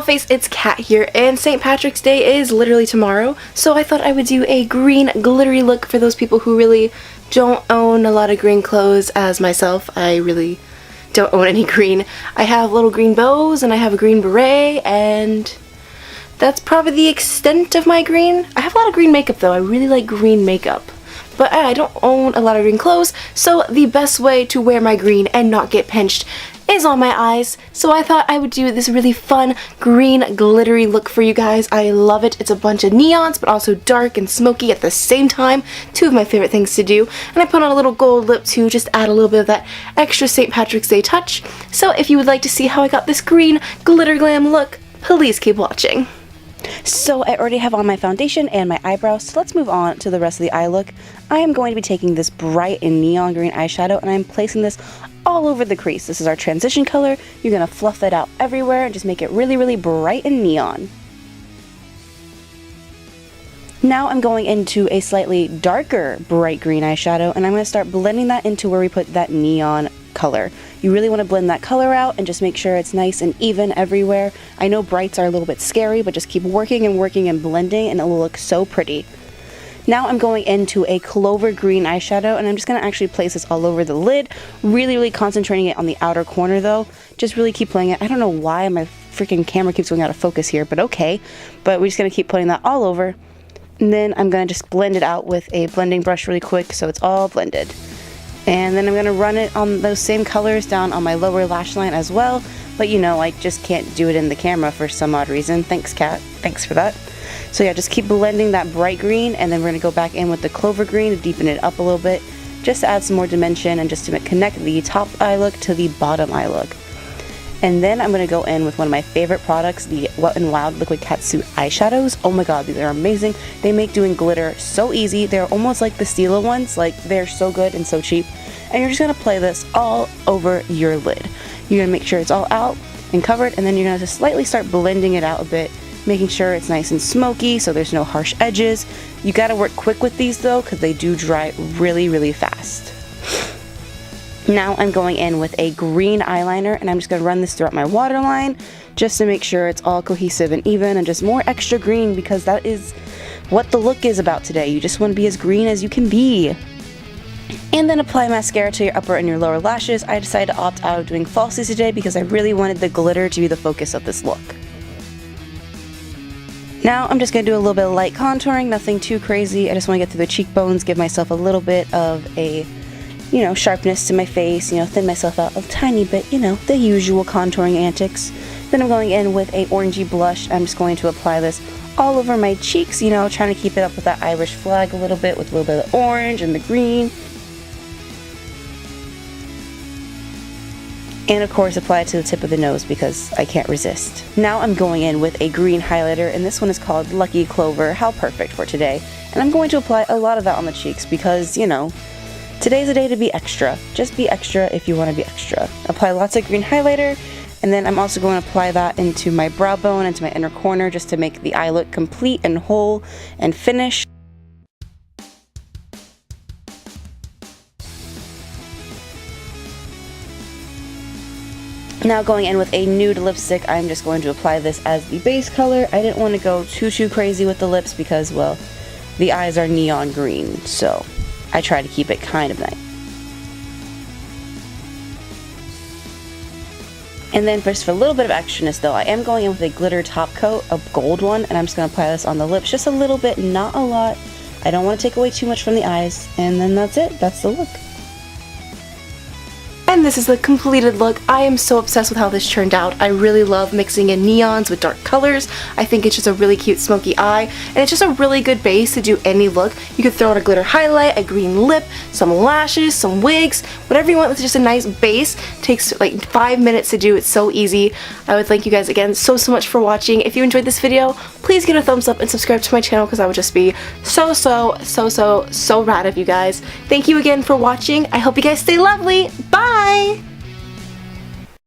Dollface, it's Kat here, and St. Patrick's Day is literally tomorrow, so I thought I would do a green glittery look for those people who really don't own a lot of green clothes as myself. I really don't own any green. I have little green bows and I have a green beret, and that's probably the extent of my green. I have a lot of green makeup though. I really like green makeup. But I don't own a lot of green clothes, so the best way to wear my green and not get pinched is on my eyes. So I thought I would do this really fun green glittery look for you guys. I love it. It's a bunch of neons, but also dark and smoky at the same time. Two of my favorite things to do. And I put on a little gold lip to just add a little bit of that extra St. Patrick's Day touch. So if you would like to see how I got this green glitter glam look, please keep watching. So I already have on my foundation and my eyebrows, so let's move on to the rest of the eye look. I am going to be taking this bright and neon green eyeshadow and I'm placing this all over the crease. This is our transition color. You're going to fluff that out everywhere and just make it really, really bright and neon. Now I'm going into a slightly darker bright green eyeshadow and I'm going to start blending that into where we put that neon color. You really want to blend that color out and just make sure it's nice and even everywhere. I know brights are a little bit scary, but just keep working and working and blending and it will look so pretty. Now I'm going into a Clover green eyeshadow and I'm just going to actually place this all over the lid, really concentrating it on the outer corner though. Just really keep playing it. I don't know why my freaking camera keeps going out of focus here, but okay. But we're just going to keep putting that all over. And then I'm going to just blend it out with a blending brush really quick so it's all blended. And then I'm going to run it on those same colors down on my lower lash line as well. But you know, I just can't do it in the camera for some odd reason. Thanks, Kat. Thanks for that. So yeah, just keep blending that bright green and then we're going to go back in with the Clover green to deepen it up a little bit. Just to add some more dimension and just to connect the top eye look to the bottom eye look. And then I'm going to go in with one of my favorite products, the Wet n Wild Liquid Catsuit eyeshadows. Oh my god, these are amazing. They make doing glitter so easy. They're almost like the Stila ones. Like, they're so good and so cheap. And you're just going to play this all over your lid. You're going to make sure it's all out and covered, and then you're going to just slightly start blending it out a bit, making sure it's nice and smoky so there's no harsh edges. You got to work quick with these though, because they do dry really fast. Now I'm going in with a green eyeliner and I'm just going to run this throughout my waterline just to make sure it's all cohesive and even and just more extra green, because that is what the look is about today. You just want to be as green as you can be. And then apply mascara to your upper and your lower lashes. I decided to opt out of doing falsies today because I really wanted the glitter to be the focus of this look. Now I'm just going to do a little bit of light contouring, nothing too crazy. I just want to get through the cheekbones, give myself a little bit of a, you know, sharpness to my face, you know, thin myself out a tiny bit, you know, the usual contouring antics. Then I'm going in with a orangey blush. I'm just going to apply this all over my cheeks, you know, trying to keep it up with that Irish flag a little bit with a little bit of the orange and the green. And of course apply it to the tip of the nose because I can't resist. Now I'm going in with a green highlighter, and this one is called Lucky Clover. How perfect for today. And I'm going to apply a lot of that on the cheeks because, you know, today's a day to be extra. Just be extra if you want to be extra. Apply lots of green highlighter, and then I'm also going to apply that into my brow bone, into my inner corner, just to make the eye look complete and whole and finished. Now going in with a nude lipstick, I'm just going to apply this as the base color. I didn't want to go too crazy with the lips because, well, the eyes are neon green, so I try to keep it kind of nice. And then just for a little bit of extraness though, I am going in with a glitter top coat, a gold one, and I'm just going to apply this on the lips just a little bit, not a lot. I don't want to take away too much from the eyes, and then that's it. That's the look. And this is the completed look. I am so obsessed with how this turned out. I really love mixing in neons with dark colors. I think it's just a really cute smoky eye, and it's just a really good base to do any look. You could throw in a glitter highlight, a green lip, some lashes, some wigs, whatever you want. It's just a nice base. It takes like 5 minutes to do. It's so easy. I would thank you guys again so much for watching. If you enjoyed this video, please give it a thumbs up and subscribe to my channel because I would just be so rad of you guys. Thank you again for watching. I hope you guys stay lovely. Bye!